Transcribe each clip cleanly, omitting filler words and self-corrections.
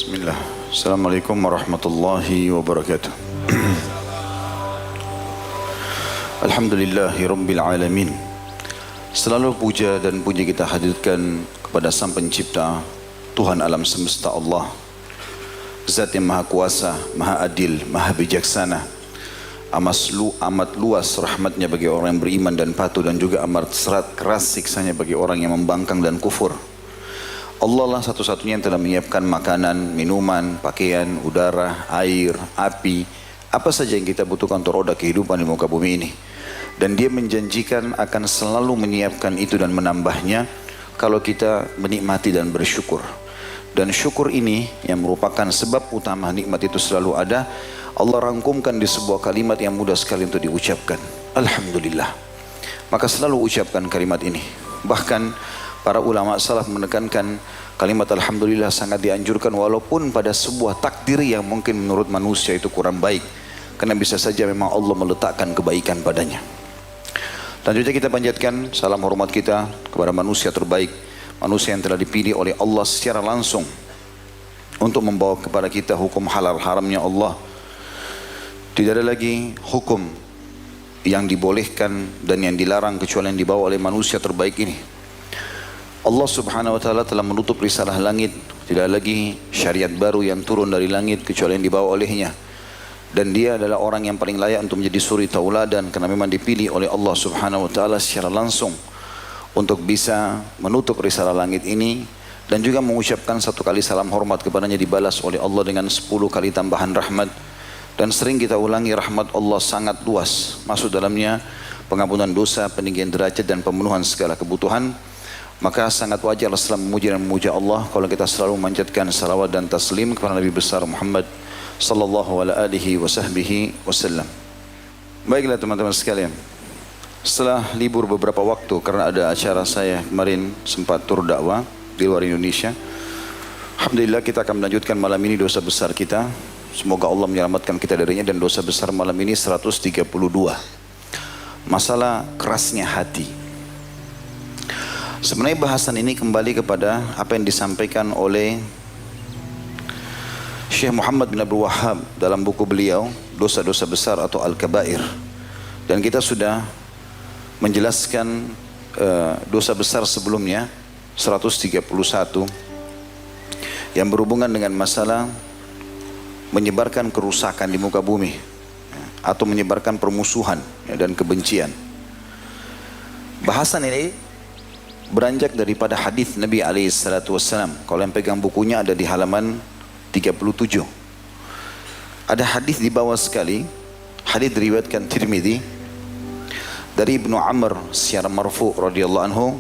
Bismillah. Assalamualaikum warahmatullahi wabarakatuh. Alhamdulillahi rabbil alamin. Selalu puja dan puji kita hadirkan kepada Sang Pencipta, Tuhan alam semesta Allah, Zat yang Maha Kuasa, Maha Adil, Maha Bijaksana. Amat luas rahmatnya bagi orang yang beriman dan patuh, dan juga amat keras siksanya bagi orang yang membangkang dan kufur. Allah lah satu-satunya yang telah menyiapkan makanan, minuman, pakaian, udara, air, api, apa saja yang kita butuhkan untuk roda kehidupan di muka bumi ini. Dan Dia menjanjikan akan selalu menyiapkan itu dan menambahnya kalau kita menikmati dan bersyukur. Dan syukur ini yang merupakan sebab utama nikmat itu selalu ada, Allah rangkumkan di sebuah kalimat yang mudah sekali untuk diucapkan. Alhamdulillah. Maka selalu ucapkan kalimat ini. Bahkan para ulama salaf menekankan kalimat Alhamdulillah sangat dianjurkan walaupun pada sebuah takdir yang mungkin menurut manusia itu kurang baik. Karena bisa saja memang Allah meletakkan kebaikan padanya. Selanjutnya kita panjatkan salam hormat kita kepada manusia terbaik. Manusia yang telah dipilih oleh Allah secara langsung untuk membawa kepada kita hukum halal haramnya Allah. Tidak ada lagi hukum yang dibolehkan dan yang dilarang kecuali yang dibawa oleh manusia terbaik ini. Allah subhanahu wa ta'ala telah menutup risalah langit. Tidak lagi syariat baru yang turun dari langit kecuali yang dibawa olehnya. Dan Dia adalah orang yang paling layak untuk menjadi suri tauladan, karena memang dipilih oleh Allah subhanahu wa ta'ala secara langsung untuk bisa menutup risalah langit ini. Dan juga mengucapkan satu kali salam hormat kepadanya dibalas oleh Allah dengan 10 kali tambahan rahmat. Dan sering kita ulangi, rahmat Allah sangat luas, masuk dalamnya pengampunan dosa, peninggian derajat dan pemenuhan segala kebutuhan. Maka sangat wajar setelah memuji dan memuja Allah kalau kita selalu memanjatkan salawat dan taslim kepada Nabi besar Muhammad sallallahu alaihi wasallam. Baiklah teman-teman sekalian, setelah libur beberapa waktu karena ada acara saya kemarin sempat tur dakwah di luar Indonesia, alhamdulillah kita akan melanjutkan malam ini dosa besar kita. Semoga Allah menyelamatkan kita darinya. Dan dosa besar malam ini 132, masalah kerasnya hati. Sebenarnya bahasan ini kembali kepada apa yang disampaikan oleh Syekh Muhammad bin Abdul Wahhab dalam buku beliau Dosa-dosa Besar atau Al-Kabair. Dan kita sudah menjelaskan dosa besar sebelumnya 131 yang berhubungan dengan masalah menyebarkan kerusakan di muka bumi atau menyebarkan permusuhan dan kebencian. Bahasan ini beranjak daripada hadis Nabi SAW. Kalau yang pegang bukunya ada di halaman 37. Ada hadis di bawah sekali. Hadis diriwayatkan Tirmidzi dari Ibnu Amr secara marfu radhiyallahu anhu,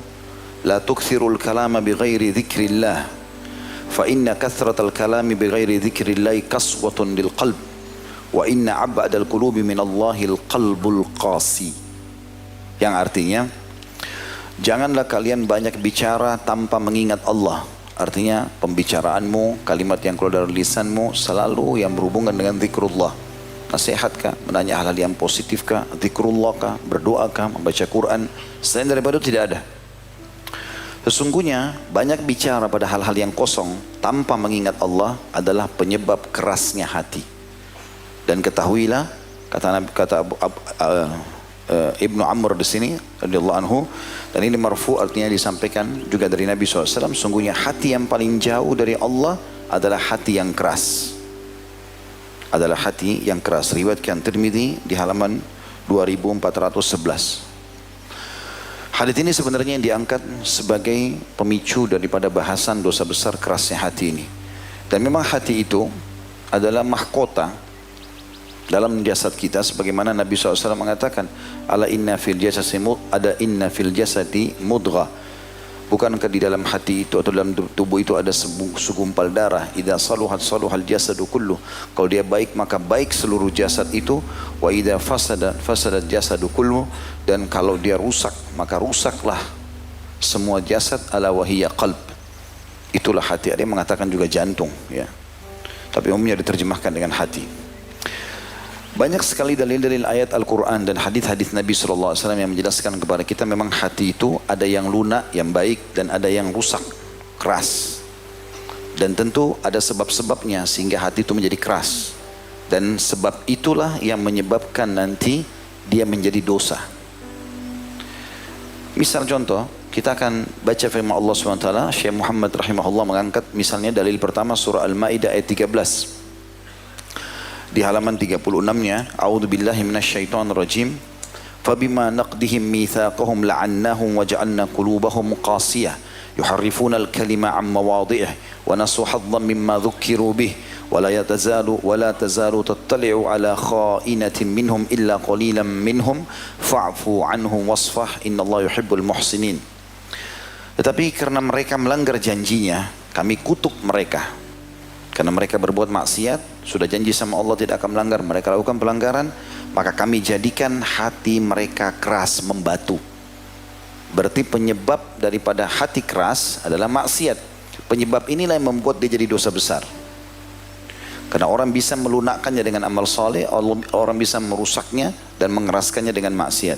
la tukthirul kalama bighairi dzikrillah fa inna kathratal kalami bighairi dzikrillah kaswatun lil qalb wa inna ab'adal qulubi minallahil qalbul qasi. Yang artinya, janganlah kalian banyak bicara tanpa mengingat Allah. Artinya pembicaraanmu, kalimat yang keluar dari lisanmu selalu yang berhubungan dengan zikrullah. Nasihatkah, menanya hal-hal yang positifkah, zikrullahkah, berdoakah, membaca Quran. Selain daripada itu tidak ada. Sesungguhnya banyak bicara pada hal-hal yang kosong tanpa mengingat Allah adalah penyebab kerasnya hati. Dan ketahuilah, kata Ibnu Amr di sini radhiyallahu anhu, dan ini marfu artinya disampaikan juga dari Nabi SAW, sungguhnya hati yang paling jauh dari Allah adalah hati yang keras. Adalah hati yang keras. Riwayatkan Tirmidzi di halaman 2411. Hadis ini sebenarnya yang diangkat sebagai pemicu daripada bahasan dosa besar kerasnya hati ini. Dan memang hati itu adalah mahkota dalam jasad kita, sebagaimana Nabi SAW mengatakan, ala inna fil jasadi mudghah. Bukankah di dalam hati itu atau dalam tubuh itu ada segumpal darah. Idza saluhat saluhal jasadu kullu. Kalau dia baik maka baik seluruh jasad itu. Wa idza fasadat jasadu kullu. Dan kalau dia rusak maka rusaklah semua jasad. Ala wahiya qalb. Itulah hati. Ada yang mengatakan juga jantung, ya. Tapi umumnya diterjemahkan dengan hati. Banyak sekali dalil-dalil ayat Al-Quran dan hadis-hadis Nabi SAW yang menjelaskan kepada kita memang hati itu ada yang lunak, yang baik, dan ada yang rusak, keras. Dan tentu ada sebab-sebabnya sehingga hati itu menjadi keras. Dan sebab itulah yang menyebabkan nanti dia menjadi dosa. Misal contoh, kita akan baca firman Allah SWT. Syekh Muhammad rahimahullah mengangkat misalnya dalil pertama surah Al-Ma'idah ayat 13. Di halaman 36-nya, A'udzubillahi minasyaitonirrajim. Fabima naqdihim mitsaqahum la'annahum waja'alna qulubahum qasiyah yuharrifuna al-kalima 'an mawadhi'ihi wa nasu haddan mimma dhukkiru bih wa la tazalu tattali'u 'ala kha'inatin minhum illa qalilan minhum fa'fu 'anhum wasfah innallaha yuhibbul muhsinin. Tetapi karena mereka melanggar janjinya, kami kutuk mereka. Karena mereka berbuat maksiat, sudah janji sama Allah tidak akan melanggar, mereka lakukan pelanggaran, maka kami jadikan hati mereka keras, membatu. Berarti penyebab daripada hati keras adalah maksiat. Penyebab inilah yang membuat dia jadi dosa besar. Karena orang bisa melunakkannya dengan amal soleh, orang bisa merusaknya dan mengeraskannya dengan maksiat.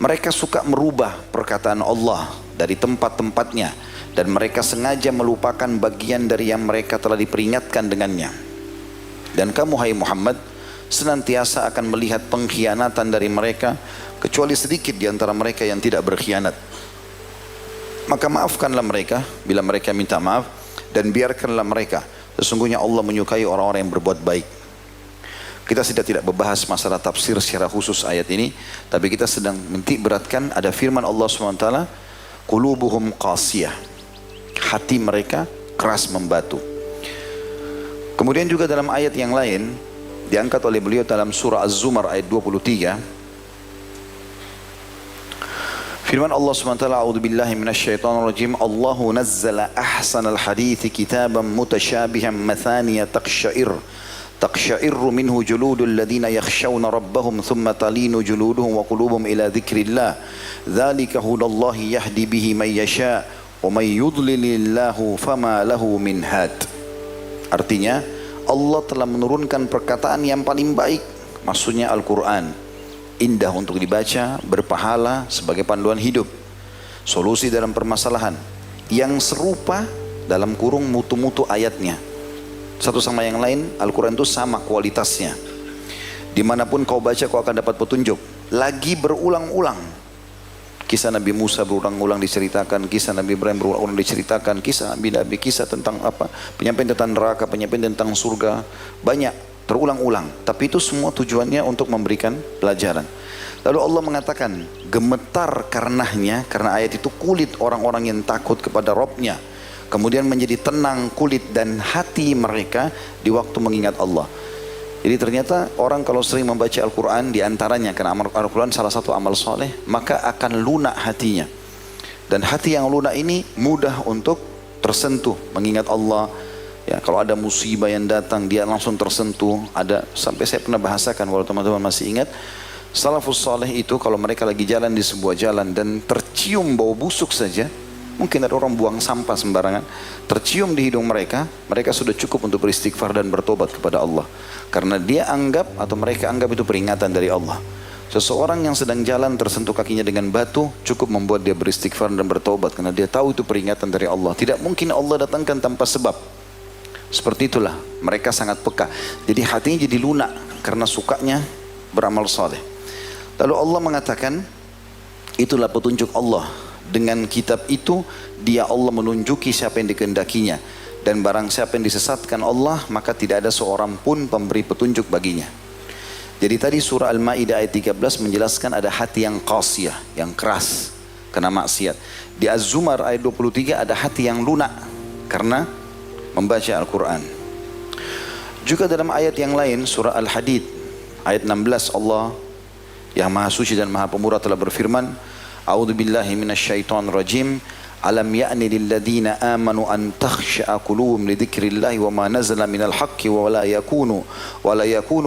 Mereka suka merubah perkataan Allah dari tempat-tempatnya, dan mereka sengaja melupakan bagian dari yang mereka telah diperingatkan dengannya. Dan kamu hai Muhammad senantiasa akan melihat pengkhianatan dari mereka, kecuali sedikit di antara mereka yang tidak berkhianat. Maka maafkanlah mereka bila mereka minta maaf, dan biarkanlah mereka. Sesungguhnya Allah menyukai orang-orang yang berbuat baik. Kita tidak membahas masalah tafsir secara khusus ayat ini, tapi kita sedang menitik beratkan ada firman Allah SWT, qulubuhum qasiyah, hati mereka keras membatu. Kemudian juga dalam ayat yang lain diangkat oleh beliau dalam surah Az-Zumar ayat 23. Firman Allah SWT, A'udzubillahi minasyaitonirrajim. Allahu nazzala ahsanal hadithi kitaban mutasyabihan mathaniya taqsha'irru minhu juludul ladhina yakhshawna rabbahum thumma talinu juluduhum wa qulubuhum ila dhikrillah. Dzalika hudallahi yahdi bihi man yasha' wa man yudlilillahu fama lahu min had. Artinya, Allah telah menurunkan perkataan yang paling baik, maksudnya Al-Quran. Indah untuk dibaca, berpahala sebagai panduan hidup, solusi dalam permasalahan, yang serupa dalam kurung mutu-mutu ayatnya. Satu sama yang lain, Al-Quran itu sama kualitasnya. Dimanapun kau baca kau akan dapat petunjuk. Lagi berulang-ulang. Kisah Nabi Musa berulang-ulang diceritakan, kisah Nabi Ibrahim berulang-ulang diceritakan, kisah Nabi, kisah tentang apa, penyampaian tentang neraka, penyampaian tentang surga, banyak terulang-ulang. Tapi itu semua tujuannya untuk memberikan pelajaran. Lalu Allah mengatakan, gemetar karenanya, karena ayat itu kulit orang-orang yang takut kepada Rabbnya. Kemudian menjadi tenang kulit dan hati mereka di waktu mengingat Allah. Jadi ternyata orang kalau sering membaca Al-Quran, diantaranya karena Al-Quran salah satu amal soleh, maka akan lunak hatinya. Dan hati yang lunak ini mudah untuk tersentuh mengingat Allah. Ya, kalau ada musibah yang datang dia langsung tersentuh. Ada, sampai saya pernah bahasakan kalau teman-teman masih ingat, salafus saleh itu kalau mereka lagi jalan di sebuah jalan dan tercium bau busuk saja, mungkin ada orang buang sampah sembarangan, tercium di hidung mereka, mereka sudah cukup untuk beristighfar dan bertobat kepada Allah. Karena dia anggap atau mereka anggap itu peringatan dari Allah. Seseorang yang sedang jalan tersentuh kakinya dengan batu, cukup membuat dia beristighfar dan bertobat, karena dia tahu itu peringatan dari Allah. Tidak mungkin Allah datangkan tanpa sebab. Seperti itulah, mereka sangat peka. Jadi hatinya jadi lunak karena sukanya beramal saleh. Lalu Allah mengatakan, itulah petunjuk Allah. Dengan kitab itu, dia Allah menunjuki siapa yang dikehendakinya. Dan barang siapa yang disesatkan Allah, maka tidak ada seorang pun pemberi petunjuk baginya. Jadi tadi surah Al-Ma'idah ayat 13 menjelaskan ada hati yang qasiyah, yang keras, kena maksiat. Di Az-Zumar ayat 23 ada hati yang lunak karena membaca Al-Quran. Juga dalam ayat yang lain, surah Al-Hadid ayat 16, Allah yang maha suci dan maha pemurah telah berfirman, A'udzubillahi minasyaitonirrajim. Alam ya'ni lilladina amanu an takhsha'a qulubuhum li dzikrillahi wa ma nazala minal haqqi wa la yakunu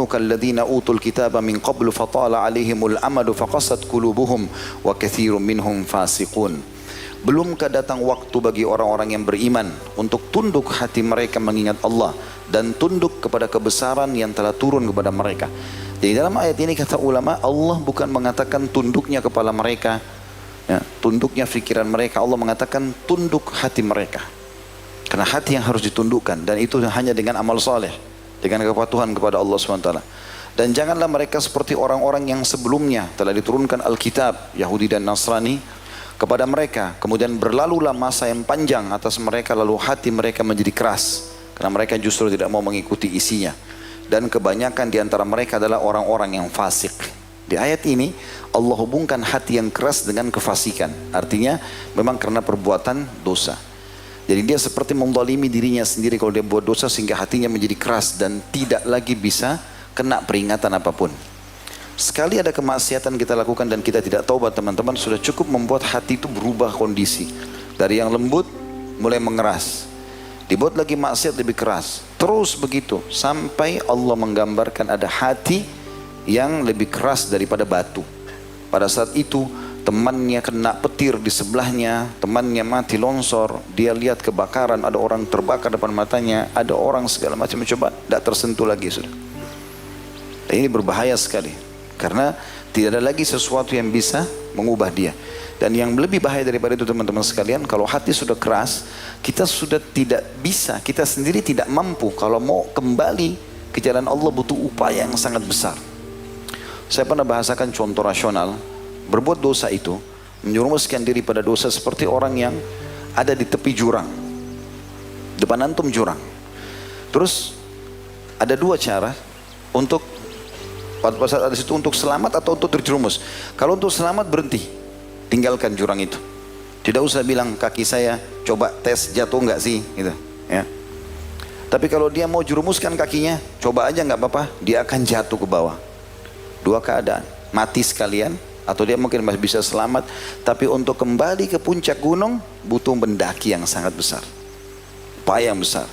kalladina utul kitaba min qablu fatala 'alaihimul amadu faqasat qulubuhum wa katsirun minhum fasiqun. Belumkah datang waktu bagi orang-orang yang beriman untuk tunduk hati mereka mengingat Allah dan tunduk kepada kebesaran yang telah turun kepada mereka. Jadi dalam ayat ini kata ulama, Allah bukan mengatakan tunduknya kepala mereka, ya, tunduknya fikiran mereka. Allah mengatakan tunduk hati mereka. Karena hati yang harus ditundukkan, dan itu hanya dengan amal saleh, dengan kepatuhan kepada Allah SWT. Dan janganlah mereka seperti orang-orang yang sebelumnya telah diturunkan Alkitab, Yahudi dan Nasrani, kepada mereka. Kemudian berlalulah masa yang panjang atas mereka, lalu hati mereka menjadi keras, karena mereka justru tidak mau mengikuti isinya. Dan kebanyakan di antara mereka adalah orang-orang yang fasik. Di ayat ini Allah hubungkan hati yang keras dengan kefasikan. Artinya memang karena perbuatan dosa. Jadi dia seperti menzalimi dirinya sendiri kalau dia buat dosa, sehingga hatinya menjadi keras dan tidak lagi bisa kena peringatan apapun. Sekali ada kemaksiatan kita lakukan dan kita tidak taubat, teman-teman, sudah cukup membuat hati itu berubah kondisi. Dari yang lembut mulai mengeras. Dibuat lagi maksiat lebih keras. Terus begitu sampai Allah menggambarkan ada hati yang lebih keras daripada batu. Pada saat itu temannya kena petir di sebelahnya, temannya mati longsor, dia lihat kebakaran, ada orang terbakar depan matanya, ada orang segala macam, coba tidak tersentuh lagi sudah. Dan ini berbahaya sekali, karena tidak ada lagi sesuatu yang bisa mengubah dia. Dan yang lebih bahaya daripada itu, teman-teman sekalian, kalau hati sudah keras, kita sudah tidak bisa, kita sendiri tidak mampu. Kalau mau kembali ke jalan Allah butuh upaya yang sangat besar. Saya pernah bahasakan contoh rasional. Berbuat dosa itu, menyerumuskan diri pada dosa seperti orang yang ada di tepi jurang. Depan antum jurang. Terus ada dua cara untuk pada saat ada situ, untuk selamat atau untuk terjerumus. Kalau untuk selamat, berhenti, tinggalkan jurang itu. Tidak usah bilang kaki saya coba tes jatuh enggak sih, gitu. Ya. Tapi kalau dia mau jerumuskan kakinya, coba aja nggak apa-apa, dia akan jatuh ke bawah. Dua keadaan, mati sekalian, atau dia mungkin masih bisa selamat, tapi untuk kembali ke puncak gunung butuh mendaki yang sangat besar, upaya yang besar.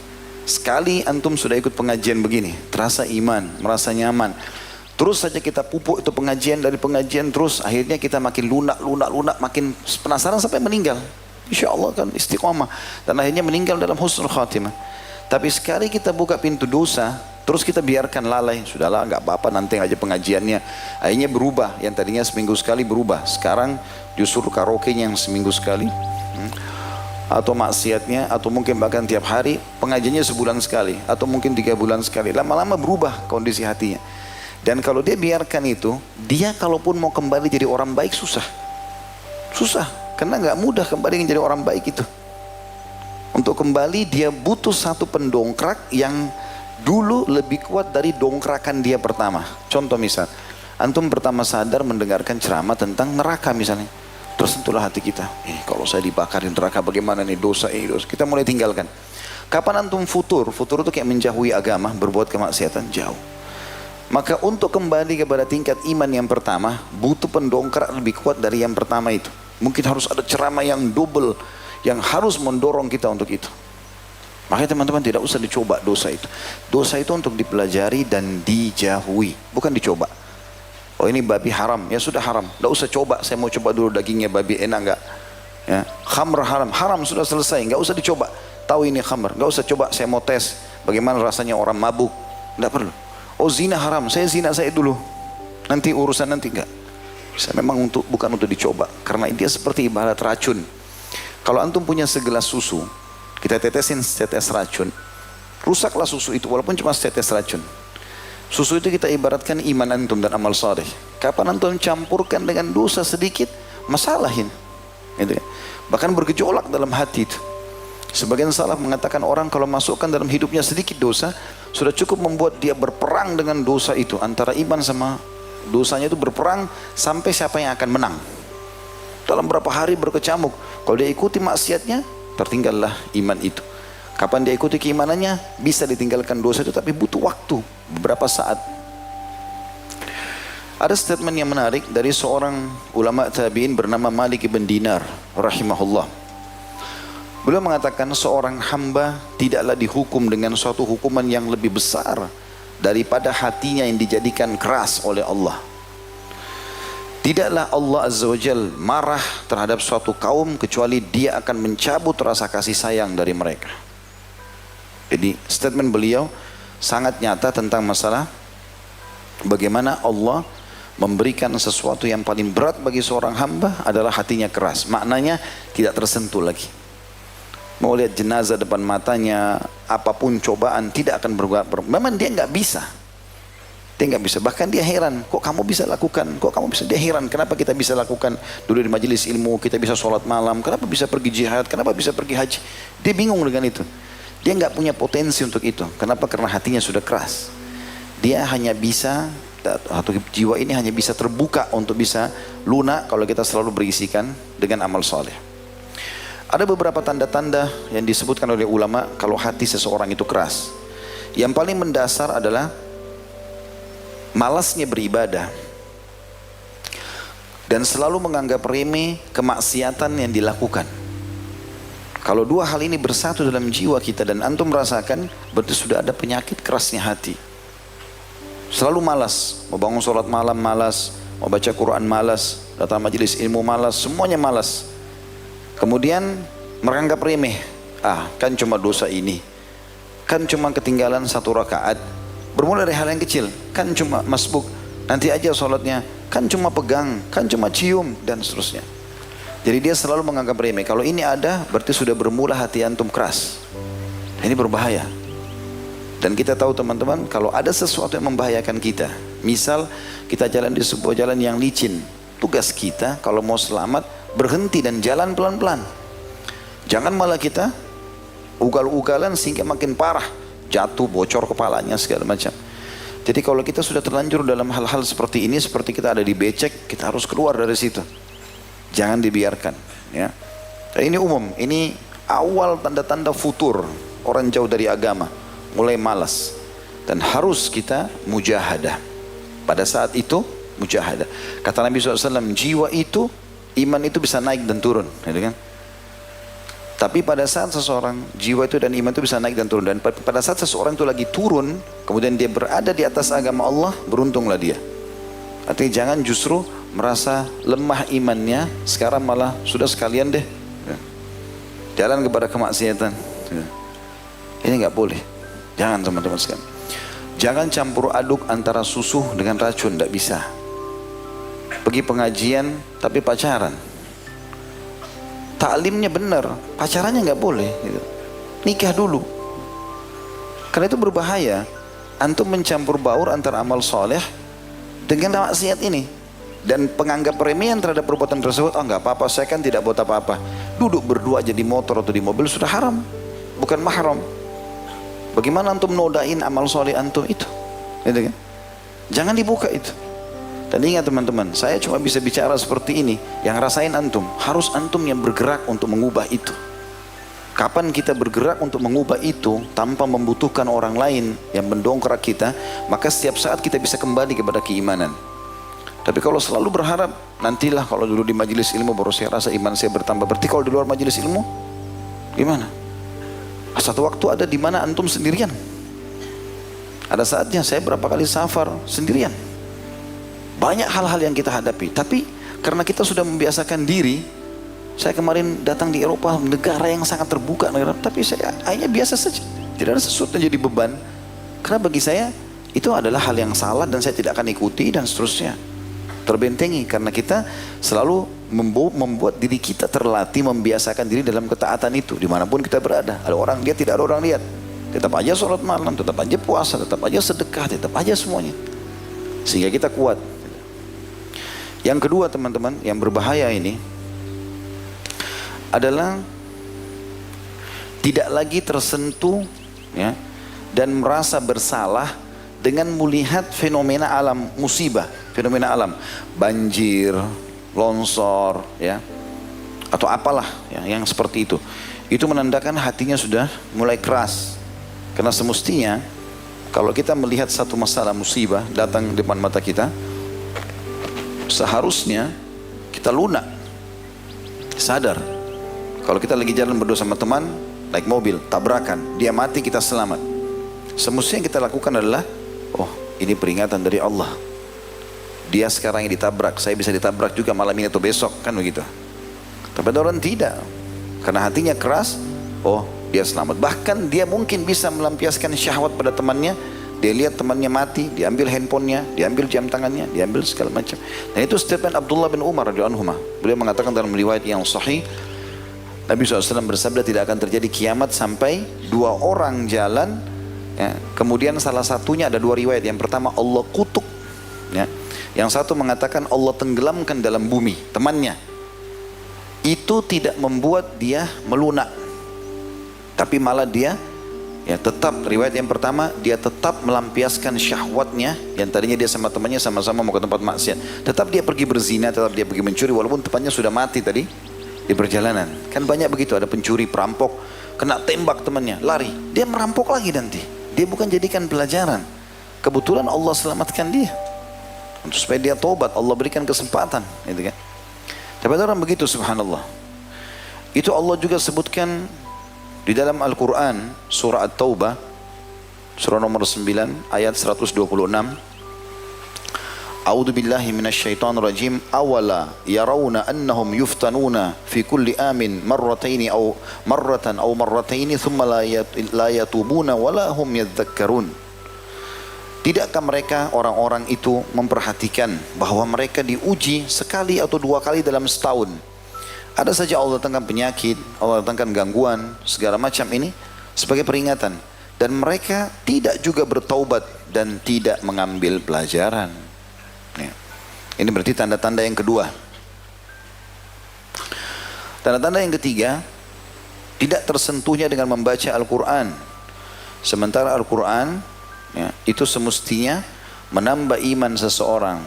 Sekali antum sudah ikut pengajian begini, terasa iman, merasa nyaman, terus saja kita pupuk itu pengajian dari pengajian, terus akhirnya kita makin lunak, makin penasaran sampai meninggal. Insya Allah kan istiqomah, dan akhirnya meninggal dalam husnul khatimah. Tapi sekali kita buka pintu dosa, terus kita biarkan lalai, sudahlah nggak apa-apa, nanti aja pengajiannya. Akhirnya berubah, yang tadinya seminggu sekali berubah, sekarang justru karaoke-nya yang seminggu sekali, atau maksiatnya, atau mungkin bahkan tiap hari, pengajiannya sebulan sekali, atau mungkin 3 bulan sekali. Lama-lama berubah kondisi hatinya. Dan kalau dia biarkan itu, dia kalaupun mau kembali jadi orang baik susah, karena nggak mudah kembali menjadi orang baik itu. Untuk kembali dia butuh satu pendongkrak yang dulu lebih kuat dari dongkrakan dia pertama. Contoh misal, antum pertama sadar mendengarkan ceramah tentang neraka misalnya, terus tentulah hati kita, kalau saya dibakar di neraka bagaimana nih, dosa ini, dosa. Kita mulai tinggalkan. Kapan antum futur? Futur itu kayak menjauhi agama, berbuat kemaksiatan, jauh. Maka untuk kembali kepada tingkat iman yang pertama, butuh pendongkrak lebih kuat dari yang pertama itu. Mungkin harus ada ceramah yang double, yang harus mendorong kita untuk itu. Makanya teman-teman tidak usah dicoba dosa itu. Dosa itu untuk dipelajari dan dijauhi, bukan dicoba. Oh ini babi haram, ya sudah haram, tidak usah coba. Saya mau coba dulu dagingnya babi, enak enggak? Ya, khamr haram, haram sudah selesai, nggak usah dicoba. Tahu ini khamr, nggak usah coba. Saya mau tes bagaimana rasanya orang mabuk, tidak perlu. Oh zina haram, saya zina saya dulu, nanti urusan nanti enggak. Saya memang bukan untuk dicoba, karena dia seperti ibarat racun. Kalau antum punya segelas susu, kita tetesin setetes racun, rusaklah susu itu walaupun cuma setetes racun. Susu itu kita ibaratkan iman antum dan amal saleh. Kapan antum campurkan dengan dosa sedikit, masalahin. Gitu ya. Bahkan bergejolak dalam hati itu. Sebagian salaf mengatakan orang kalau masukkan dalam hidupnya sedikit dosa, sudah cukup membuat dia berperang dengan dosa itu. Antara iman sama dosanya itu berperang sampai siapa yang akan menang. Dalam berapa hari berkecamuk. Kalau dia ikuti maksiatnya, tertinggallah iman itu. Kapan dia ikuti keimanannya, bisa ditinggalkan dosa itu, tapi butuh waktu, beberapa saat. Ada statement yang menarik dari seorang ulama tabi'in bernama Malik ibn Dinar rahimahullah. Beliau mengatakan seorang hamba tidaklah dihukum dengan suatu hukuman yang lebih besar daripada hatinya yang dijadikan keras oleh Allah. Tidaklah Allah Azza wa Jal marah terhadap suatu kaum kecuali dia akan mencabut rasa kasih sayang dari mereka. Jadi statement beliau sangat nyata tentang masalah bagaimana Allah memberikan sesuatu yang paling berat bagi seorang hamba adalah hatinya keras. Maknanya tidak tersentuh lagi. mau lihat jenazah depan matanya, apapun cobaan tidak akan bergerak. Memang dia nggak bisa. Dia nggak bisa. Bahkan dia heran, kok kamu bisa lakukan? Kok kamu bisa? Dia heran, kenapa kita bisa lakukan dulu di majelis ilmu, kita bisa sholat malam, kenapa bisa pergi jihad, kenapa bisa pergi haji? Dia bingung dengan itu. Dia nggak punya potensi untuk itu. Kenapa? Karena hatinya sudah keras. Dia hanya bisa, atau jiwa ini hanya bisa terbuka untuk bisa lunak kalau kita selalu berisikan dengan amal soleh. Ada beberapa tanda-tanda yang disebutkan oleh ulama kalau hati seseorang itu keras. Yang paling mendasar adalah malasnya beribadah dan selalu menganggap remeh kemaksiatan yang dilakukan. Kalau dua hal ini bersatu dalam jiwa kita dan antum merasakan, berarti sudah ada penyakit kerasnya hati. Selalu malas, mau bangun sholat malam malas, mau baca Quran malas, datang majelis ilmu malas, semuanya malas. Kemudian menganggap remeh, kan cuma dosa ini, kan cuma ketinggalan 1 rakaat. Bermula dari hal yang kecil, kan cuma masbuk, nanti aja sholatnya, kan cuma pegang, kan cuma cium, dan seterusnya. Jadi dia selalu menganggap remeh. Kalau ini ada, berarti sudah bermula hati antum keras. Ini berbahaya. Dan kita tahu teman-teman, kalau ada sesuatu yang membahayakan kita, misal kita jalan di sebuah jalan yang licin, tugas kita kalau mau selamat, berhenti dan jalan pelan-pelan. Jangan malah kita ugal-ugalan sehingga makin parah, jatuh, bocor kepalanya, segala macam. Jadi kalau kita sudah terlanjur dalam hal-hal seperti ini, seperti kita ada di becek, kita harus keluar dari situ. Jangan dibiarkan, ya. Dan ini umum, ini awal tanda-tanda futur orang jauh dari agama, mulai malas. Dan harus kita mujahadah. Pada saat itu mujahadah. Kata Nabi SAW, jiwa itu, iman itu bisa naik dan turun, gitu kan? Tapi pada saat seseorang, jiwa itu dan iman itu bisa naik dan turun. Dan pada saat seseorang itu lagi turun, kemudian dia berada di atas agama Allah, beruntunglah dia. Artinya jangan justru merasa lemah imannya, sekarang malah sudah sekalian deh jalan kepada kemaksiatan. Ini nggak boleh. Jangan teman-teman sekalian. Jangan campur aduk antara susu dengan racun, tidak bisa. Pergi pengajian tapi pacaran. Taklimnya benar, pacarannya nggak boleh. Gitu. Nikah dulu. Karena itu berbahaya. Antum mencampur baur antara amal soleh dengan maksiat ini. Dan penganggap remehan terhadap perbuatan tersebut, nggak apa-apa, saya kan tidak buat apa-apa. Duduk berdua aja di motor atau di mobil sudah haram, bukan mahram. Bagaimana antum nodain amal soleh antum itu? Gitu kan? Jangan dibuka itu. Dan ingat teman-teman, saya cuma bisa bicara seperti ini. Yang rasain antum, harus antum yang bergerak untuk mengubah itu. Kapan kita bergerak untuk mengubah itu tanpa membutuhkan orang lain yang mendongkrak kita, maka setiap saat kita bisa kembali kepada keimanan. Tapi kalau selalu berharap, nantilah kalau dulu di majelis ilmu baru saya rasa iman saya bertambah. Berarti kalau di luar majelis ilmu, gimana? Satu waktu ada di mana antum sendirian. Ada saatnya saya berapa kali safar sendirian. Banyak hal-hal yang kita hadapi. Tapi karena kita sudah membiasakan diri, saya kemarin datang di Eropa, negara yang sangat terbuka, tapi saya hanya biasa saja. Tidak ada sesuatu yang jadi beban. Karena bagi saya itu adalah hal yang salah dan saya tidak akan ikuti dan seterusnya. Terbentengi karena kita selalu membuat diri kita terlatih membiasakan diri dalam ketaatan itu dimanapun kita berada. Ada orang lihat, tidak ada orang lihat, tetap aja sholat malam, tetap aja puasa, tetap aja sedekah, tetap aja semuanya, sehingga kita kuat. Yang kedua teman-teman, yang berbahaya ini adalah tidak lagi tersentuh, ya, dan merasa bersalah dengan melihat fenomena alam, musibah, fenomena alam, banjir, longsor, ya, atau apalah ya, yang seperti itu. Itu menandakan hatinya sudah mulai keras. Karena semestinya kalau kita melihat satu masalah musibah datang di depan mata kita, seharusnya kita lunak, sadar. Kalau kita lagi jalan berdua sama teman, naik mobil, tabrakan, dia mati, kita selamat. Semestinya yang kita lakukan adalah, oh ini peringatan dari Allah. Dia sekarang yang ditabrak, saya bisa ditabrak juga malam ini atau besok, kan begitu. Tapi ada orang tidak, karena hatinya keras, oh dia selamat. Bahkan dia mungkin bisa melampiaskan syahwat pada temannya. Dia lihat temannya mati, diambil handphonenya, diambil jam tangannya, diambil segala macam. Dan itu statement Abdullah bin Umar radhiyallahu anhu. Beliau mengatakan dalam riwayat yang sahih, Nabi SAW bersabda tidak akan terjadi kiamat sampai dua orang jalan, ya. Kemudian salah satunya ada dua riwayat. Yang pertama Allah kutuk, ya. Yang satu mengatakan Allah tenggelamkan dalam bumi temannya. Itu tidak membuat dia melunak, tapi malah dia, ya, tetap, riwayat yang pertama, dia tetap melampiaskan syahwatnya. Yang tadinya dia sama temannya sama-sama mau ke tempat maksiat, tetap dia pergi berzina, tetap dia pergi mencuri walaupun temannya sudah mati tadi di perjalanan. Kan banyak begitu, ada pencuri, perampok, kena tembak temannya, lari, dia merampok lagi nanti. Dia bukan jadikan pelajaran. Kebetulan Allah selamatkan dia, untuk supaya dia tobat, Allah berikan kesempatan, gitu kan. Tapi ada orang begitu, subhanallah. Itu Allah juga sebutkan di dalam Al-Quran, surah At-Taubah, surah nomor 9, ayat 126. A'udzu billahi minasyaitonir rajim. Awala yarawna annahum yuftanuna fi kulli amin marrataini aw marratan aw marrataini thumma la yatubuna wala hum yadhakkarun. Tidakkah mereka orang-orang itu memperhatikan bahwa mereka diuji sekali atau dua kali dalam setahun? Ada saja Allah datangkan penyakit, Allah datangkan gangguan, segala macam ini sebagai peringatan. Dan mereka tidak juga bertaubat dan tidak mengambil pelajaran. Ya. Ini berarti tanda-tanda yang kedua. Tanda-tanda yang ketiga, tidak tersentuhnya dengan membaca Al-Quran. Sementara Al-Quran, ya, itu semestinya menambah iman seseorang.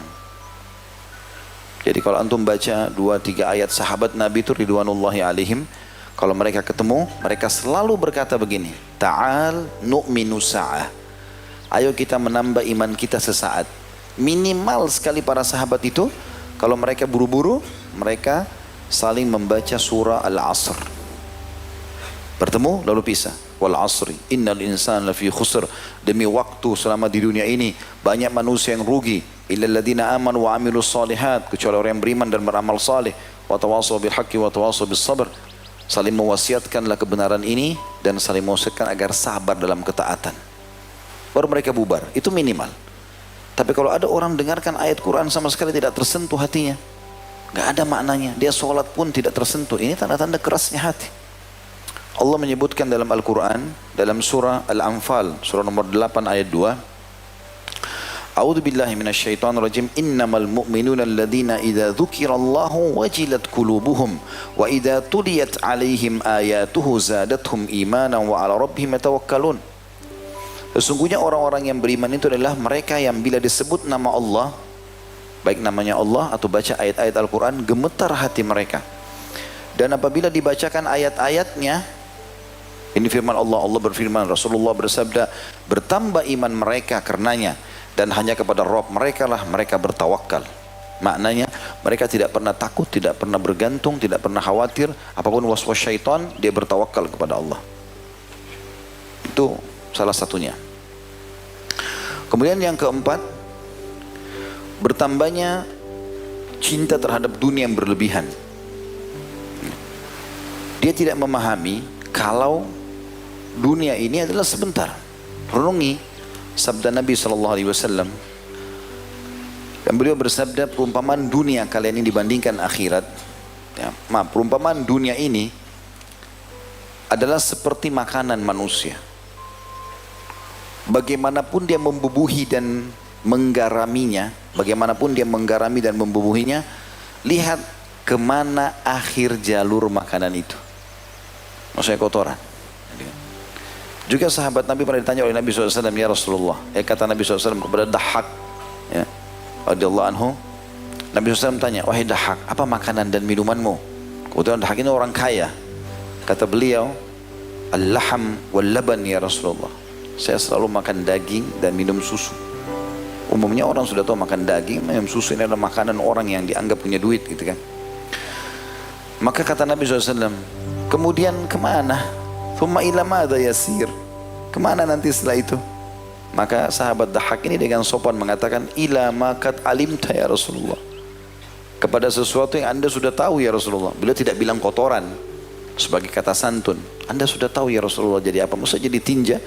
Jadi kalau antum baca 2-3 ayat sahabat Nabi itu ridwanullahi alaihim, kalau mereka ketemu, mereka selalu berkata begini, ta'al nu'minu sa'ah. Ayo kita menambah iman kita sesaat. Minimal sekali para sahabat itu, kalau mereka buru-buru, mereka saling membaca surah Al-Asr. Bertemu lalu pisah. Wal asri innal insana lafi khusr. Demi waktu selama di dunia ini banyak manusia yang rugi. Illal ladzina amanu wa amilus solihat, kecuali orang yang beriman dan beramal saleh. Wa tawassaw bil haqqi wa tawassaw bis sabr. Saling mewasiatkanlah kebenaran ini dan saling mewasiatkan agar sabar dalam ketaatan. Baru mereka bubar. Itu minimal. Tapi kalau ada orang dengarkan ayat Quran sama sekali tidak tersentuh hatinya, nggak ada maknanya, dia sholat pun tidak tersentuh, ini tanda-tanda kerasnya hati. Allah menyebutkan dalam Al-Quran, dalam surah Al-Anfal, surah nomor 8 ayat 2, A'udzu billahi minasyaitonir rajim. Innamal mu'minuna alladzina idza dzukirallahu wajilat qulubuhum wa idza tuliyat 'alaihim ayatuhu zadatuhum imanan wa 'ala rabbihim yatawakkalun. Sesungguhnya orang-orang yang beriman itu adalah mereka yang bila disebut nama Allah, baik namanya Allah atau baca ayat-ayat Al-Quran, gemetar hati mereka. Dan apabila dibacakan ayat-ayatnya, ini firman Allah, Allah berfirman, Rasulullah bersabda, bertambah iman mereka karenanya, dan hanya kepada Rabb mereka lah mereka bertawakal. Maknanya mereka tidak pernah takut, tidak pernah bergantung, tidak pernah khawatir apapun waswas syaitan, dia bertawakal kepada Allah. Itu salah satunya. Kemudian yang keempat, bertambahnya cinta terhadap dunia yang berlebihan. Dia tidak memahami kalau dunia ini adalah sebentar. Renungi sabda Nabi SAW, dan beliau bersabda, perumpamaan dunia kalian ini dibandingkan akhirat, ya, perumpamaan dunia ini adalah seperti makanan manusia. Bagaimanapun dia membubuhi dan menggaraminya, bagaimanapun dia menggarami dan membubuhinya, lihat kemana akhir jalur makanan itu. Maksudnya kotoran. Juga sahabat Nabi pernah ditanya oleh Nabi SAW, ya Rasulullah, kata Nabi SAW kepada Dahhak, ya, radhiyallahu anhu, Nabi SAW tanya, wahai Dahhak, apa makanan dan minumanmu? Kebetulan Dahhak ini orang kaya. Kata beliau, al-laham wal-laban ya Rasulullah. Saya selalu makan daging dan minum susu. Umumnya orang sudah tahu makan daging, minum susu ini adalah makanan orang yang dianggap punya duit, gitu kan. Maka kata Nabi SAW, kemudian kemana? Thumma ila madza yasir? Kemana nanti setelah itu? Maka sahabat Dahhak ini dengan sopan mengatakan, ila ma qad alimta ya Rasulullah. Kepada sesuatu yang anda sudah tahu ya Rasulullah. Beliau tidak bilang kotoran sebagai kata santun. Anda sudah tahu ya Rasulullah jadi apa? Maksudnya jadi tinja.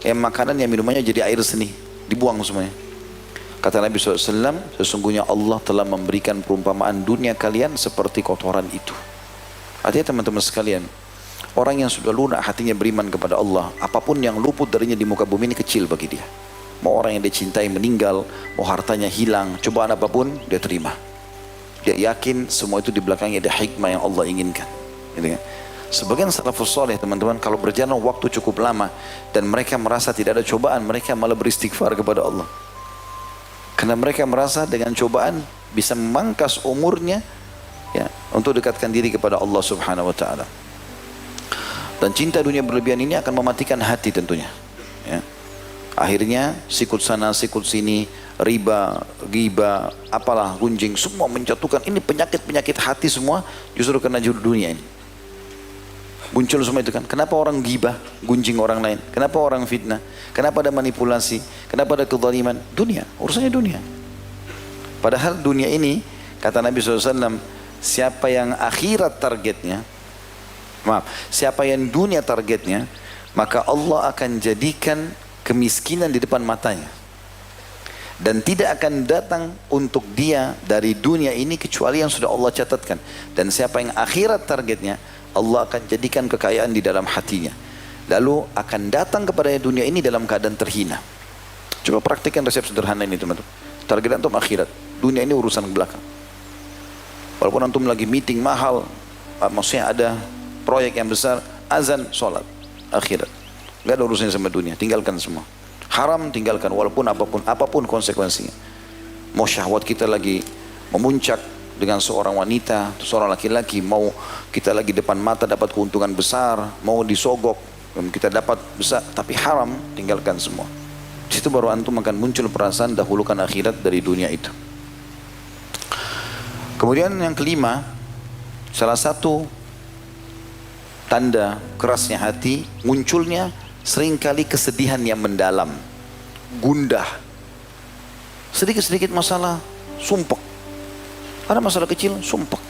Makanan yang minumannya jadi air seni, dibuang semuanya. Kata Nabi SAW, sesungguhnya Allah telah memberikan perumpamaan dunia kalian seperti kotoran itu. Artinya teman-teman sekalian, orang yang sudah lunak hatinya beriman kepada Allah, apapun yang luput darinya di muka bumi ini kecil bagi dia. Mau orang yang dia cintai meninggal, mau hartanya hilang, cobaan apapun dia terima. Dia yakin semua itu di belakangnya ada hikmah yang Allah inginkan. Gitu kan? Sebagian salafus saleh teman-teman, kalau berjalan waktu cukup lama dan mereka merasa tidak ada cobaan, mereka malah beristighfar kepada Allah. Karena mereka merasa dengan cobaan bisa memangkas umurnya, ya, untuk dekatkan diri kepada Allah Subhanahu wa taala. Dan cinta dunia berlebihan ini akan mematikan hati tentunya, ya. Akhirnya sikut sana sikut sini, riba, ghibah, apalah, gunjing, semua menjatuhkan. Ini penyakit-penyakit hati semua justru karena dunia ini muncul semua itu kan. Kenapa orang ghibah, gunjing orang lain? Kenapa orang fitnah? Kenapa ada manipulasi? Kenapa ada kezaliman? Dunia, urusannya dunia. Padahal dunia ini, kata Nabi SAW, siapa yang akhirat targetnya, siapa yang dunia targetnya, maka Allah akan jadikan kemiskinan di depan matanya. Dan tidak akan datang untuk dia dari dunia ini kecuali yang sudah Allah catatkan. Dan siapa yang akhirat targetnya, Allah akan jadikan kekayaan di dalam hatinya. Lalu akan datang kepada dunia ini dalam keadaan terhina. Coba praktikkan resep sederhana ini teman-teman. Target antum akhirat, dunia ini urusan belakang. Walaupun antum lagi meeting mahal, maksudnya ada proyek yang besar, azan, sholat, akhirat. Gak ada urusannya sama dunia, tinggalkan semua. Haram tinggalkan walaupun apapun konsekuensinya. Mau syahwat kita lagi memuncak dengan seorang wanita, seorang laki-laki, mau kita lagi depan mata dapat keuntungan besar, mau disogok kita dapat besar, tapi haram, tinggalkan semua. Di situ baru antum akan muncul perasaan dahulukan akhirat dari dunia itu. Kemudian yang kelima, salah satu tanda kerasnya hati, munculnya seringkali kesedihan yang mendalam, gundah. Sedikit-sedikit masalah, sumpek. Ada masalah kecil, sumpek.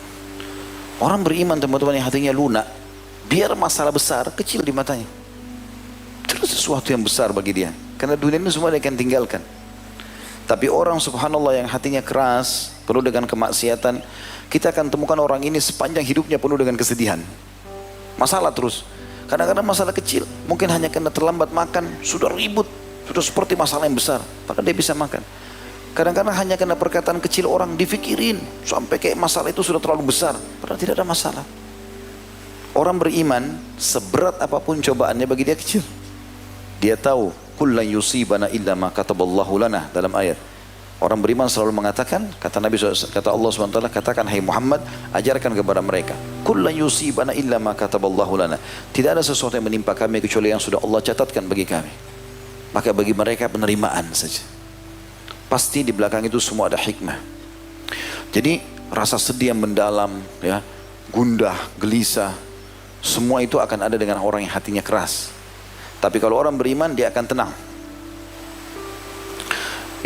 Orang beriman teman-teman yang hatinya lunak, biar masalah besar, kecil di matanya. Terus sesuatu yang besar bagi dia. Karena dunia ini semua dia akan tinggalkan. Tapi orang subhanallah yang hatinya keras, penuh dengan kemaksiatan, kita akan temukan orang ini sepanjang hidupnya penuh dengan kesedihan. Masalah terus. Kadang-kadang masalah kecil, mungkin hanya karena terlambat makan, sudah ribut, sudah seperti masalah yang besar. Padahal dia bisa makan. Kadang-kadang hanya karena perkataan kecil orang difikirin sampai kayak masalah itu sudah terlalu besar, padahal tidak ada masalah. Orang beriman seberat apapun cobaannya bagi dia kecil. Dia tahu kullan yusibana illa ma kataballahu lana dalam ayat. Orang beriman selalu mengatakan, kata Nabi SAW, kata Allah SWT, katakan hai Muhammad, ajarkan kepada mereka, kullan yusibana illa ma kataballahu lana. Tidak ada sesuatu yang menimpa kami kecuali yang sudah Allah catatkan bagi kami. Maka bagi mereka penerimaan saja. Pasti di belakang itu semua ada hikmah. Jadi rasa sedih yang mendalam, ya, gundah, gelisah, semua itu akan ada dengan orang yang hatinya keras. Tapi kalau orang beriman dia akan tenang.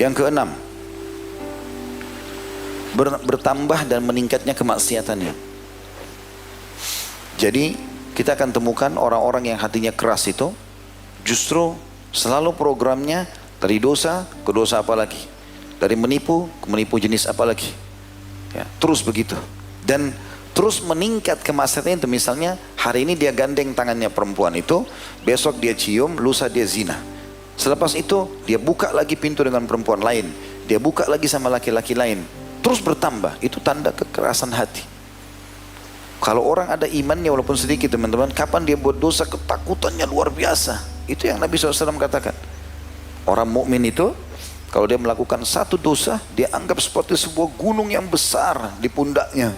Yang keenam, bertambah dan meningkatnya kemaksiatannya. Jadi kita akan temukan orang-orang yang hatinya keras itu justru selalu programnya dari dosa ke dosa apa lagi, dari menipu ke menipu jenis apa lagi, ya, terus begitu. Dan terus meningkat kemaksiatan itu. Misalnya hari ini dia gandeng tangannya perempuan itu, besok dia cium, lusa dia zina. Selepas itu dia buka lagi pintu dengan perempuan lain, dia buka lagi sama laki-laki lain, terus bertambah. Itu tanda kekerasan hati. Kalau orang ada imannya walaupun sedikit teman-teman, kapan dia buat dosa ketakutannya luar biasa. Itu yang Nabi SAW katakan. Orang mukmin itu kalau dia melakukan satu dosa, dia anggap seperti sebuah gunung yang besar di pundaknya.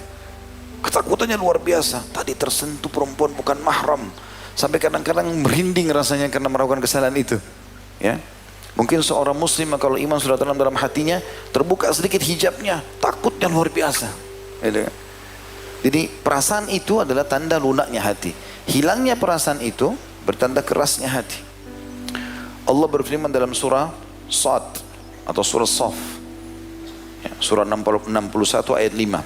Ketakutannya luar biasa. Tadi tersentuh perempuan bukan mahram, sampai kadang-kadang merinding rasanya karena melakukan kesalahan itu. Ya, mungkin seorang muslim kalau iman sudah tanam dalam hatinya, terbuka sedikit hijabnya, takutnya luar biasa. Jadi perasaan itu adalah tanda lunaknya hati. Hilangnya perasaan itu bertanda kerasnya hati. Allah berfirman dalam surah Sad atau surah Saf, ya, surah 61 ayat 5.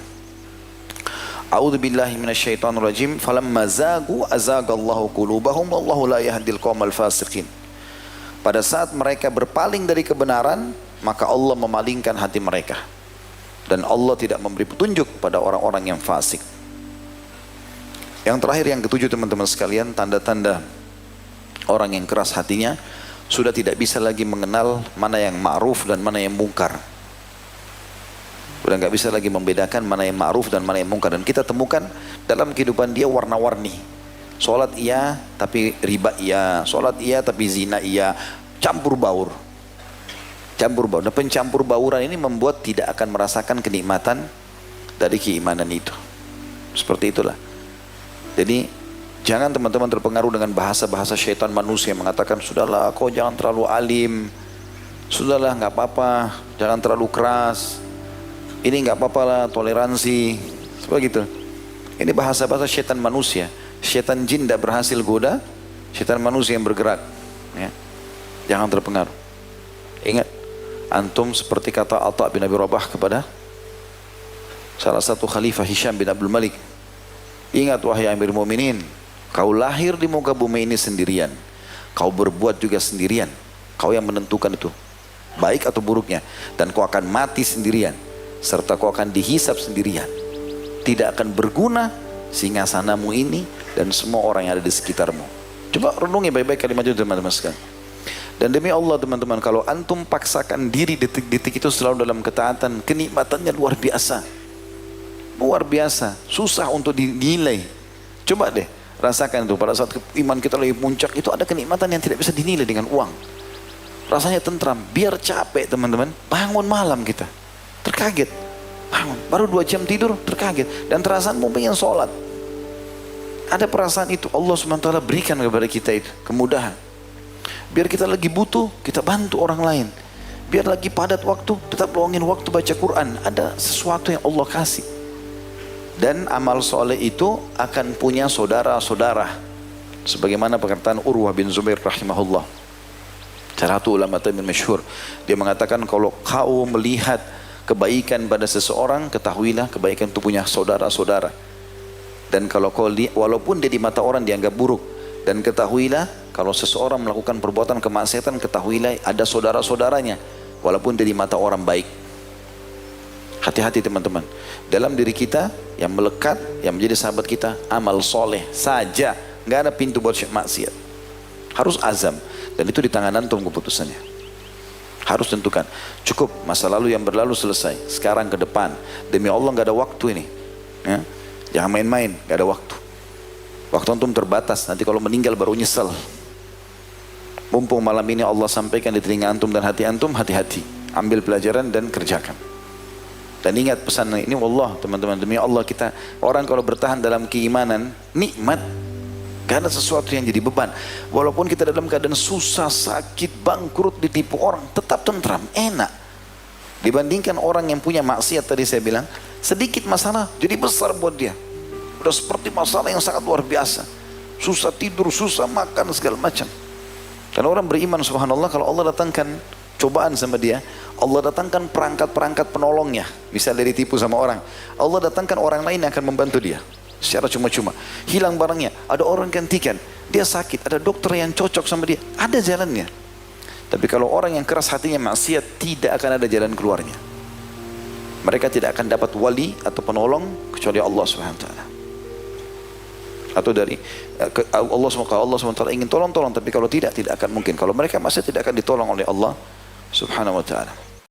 A'udzu billahi minasyaitonir rajim. Falamma zagu azagallahu qulubahum wallahu la yahdil qaumal fasiqin. Pada saat mereka berpaling dari kebenaran, maka Allah memalingkan hati mereka. Dan Allah tidak memberi petunjuk pada orang-orang yang fasik. Yang terakhir, yang ketujuh teman-teman sekalian, tanda-tanda orang yang keras hatinya sudah tidak bisa lagi mengenal mana yang ma'ruf dan mana yang mungkar. Sudah nggak bisa lagi membedakan mana yang ma'ruf dan mana yang mungkar. Dan kita temukan dalam kehidupan dia warna-warni. Sholat iya, tapi riba iya. Sholat iya, tapi zina iya. Campur baur. Campur baur. Dan pencampur bauran ini membuat tidak akan merasakan kenikmatan dari keimanan itu. Seperti itulah. Jadi jangan teman-teman terpengaruh dengan bahasa-bahasa syaitan manusia yang mengatakan, sudahlah kau jangan terlalu alim, sudahlah nggak apa-apa, jangan terlalu keras, ini nggak apa-apa lah, toleransi, seperti itu. Ini bahasa-bahasa syaitan manusia. Syaitan jin tidak berhasil goda, syaitan manusia yang bergerak. Ya. Jangan terpengaruh. Ingat, antum seperti kata Atha bin Abi Rabah kepada salah satu khalifah Hisham bin Abdul Malik. Ingat wahai Amir Mu'minin, kau lahir di muka bumi ini sendirian. Kau berbuat juga sendirian. Kau yang menentukan itu, baik atau buruknya. Dan kau akan mati sendirian. Serta kau akan dihisap sendirian. Tidak akan berguna singgasanamu ini dan semua orang yang ada di sekitarmu. Coba renungi baik-baik kalimat itu teman-teman sekalian. Dan demi Allah teman-teman, kalau antum paksakan diri detik-detik itu selalu dalam ketaatan, kenikmatannya luar biasa. Luar biasa, susah untuk dinilai. Coba deh rasakan itu pada saat iman kita lagi puncak, itu ada kenikmatan yang tidak bisa dinilai dengan uang. Rasanya tentram, biar capek teman-teman, bangun malam kita terkaget, bangun baru 2 jam tidur terkaget, dan perasaanmu pengen sholat. Ada perasaan itu Allah SWT berikan kepada kita itu kemudahan. Biar kita lagi butuh, kita bantu orang lain. Biar lagi padat waktu, tetap luangin waktu baca Quran. Ada sesuatu yang Allah kasih. Dan amal soleh itu akan punya saudara-saudara. Sebagaimana perkataan Urwah bin Zubair rahimahullah, salah satu ulama tabi'in masyhur. Dia mengatakan, kalau kau melihat kebaikan pada seseorang, ketahuilah kebaikan itu punya saudara-saudara. Dan kalau kau walaupun dia di mata orang dianggap buruk, dan ketahuilah kalau seseorang melakukan perbuatan kemaksiatan, ketahuilah ada saudara-saudaranya walaupun dia di mata orang baik. Hati-hati teman-teman, dalam diri kita yang melekat, yang menjadi sahabat kita, amal soleh saja, nggak ada pintu buat maksiat. Harus azam, dan itu di tangan antum keputusannya. Harus tentukan, cukup masa lalu yang berlalu selesai, sekarang ke depan. Demi Allah nggak ada waktu ini, ya. Jangan main-main, nggak ada waktu. Waktu antum terbatas, nanti kalau meninggal baru nyesel. Mumpung malam ini Allah sampaikan di telinga antum dan hati antum, hati-hati, ambil pelajaran dan kerjakan. Dan ingat pesan ini, wallah teman-teman, demi Allah kita, orang kalau bertahan dalam keimanan, nikmat, gak ada sesuatu yang jadi beban. Walaupun kita dalam keadaan susah, sakit, bangkrut, ditipu orang, tetap tentram, enak. Dibandingkan orang yang punya maksiat tadi saya bilang, sedikit masalah jadi besar buat dia. Udah seperti masalah yang sangat luar biasa. Susah tidur, susah makan, segala macam. Karena orang beriman subhanallah, kalau Allah datangkan cobaan sama dia, Allah datangkan perangkat-perangkat penolongnya. Misalnya ditipu sama orang, Allah datangkan orang lain yang akan membantu dia secara cuma-cuma. Hilang barangnya, ada orang gantikan. Dia sakit, ada dokter yang cocok sama dia, ada jalannya. Tapi kalau orang yang keras hatinya maksiat, tidak akan ada jalan keluarnya. Mereka tidak akan dapat wali atau penolong kecuali Allah SWT. Atau dari Allah SWT ingin tolong, tapi kalau tidak akan mungkin. Kalau mereka masih tidak akan ditolong oleh Allah Subhanahu wa ta'ala.